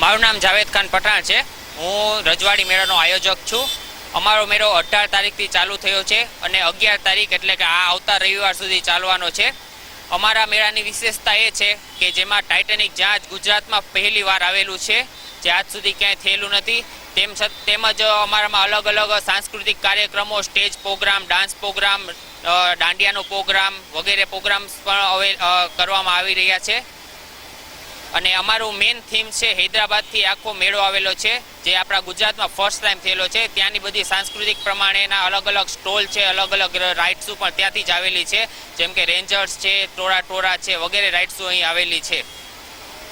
મારું નામ જાવેદ ખાન પઠાણ છે। હું રજવાડી મેળાનો આયોજક છું। અમારો મેળો 18 તારીખથી ચાલુ થયો છે અને 11 તારીખ એટલે કે આ આવતા રવિવાર સુધી ચાલવાનો છે। અમારા મેળાની વિશેષતા એ છે કે જેમાં ટાઇટેનિક જહાજ ગુજરાતમાં પહેલીવાર આવેલું છે, જે આજ સુધી ક્યાંય થયેલું નથી। તેમજ અમારામાં અલગ અલગ સાંસ્કૃતિક કાર્યક્રમો, સ્ટેજ પ્રોગ્રામ, ડાન્સ પ્રોગ્રામ, દાંડિયાનો પ્રોગ્રામ વગેરે પ્રોગ્રામ્સ પણ કરવામાં આવી રહ્યા છે। અને અમારું મેઇન થીમ છે હૈદરાબાદથી આખો મેળો આવેલો છે, જે આપણા ગુજરાતમાં ફર્સ્ટ ટાઈમ થયેલો છે। ત્યાંની બધી સાંસ્કૃતિક પ્રમાણેના અલગ અલગ સ્ટોલ છે, અલગ અલગ રાઇડ્સો પણ ત્યાંથી જ આવેલી છે, જેમ કે રેન્જર્સ છે, ટોરા છે વગેરે રાઇડ્સો અહીં આવેલી છે।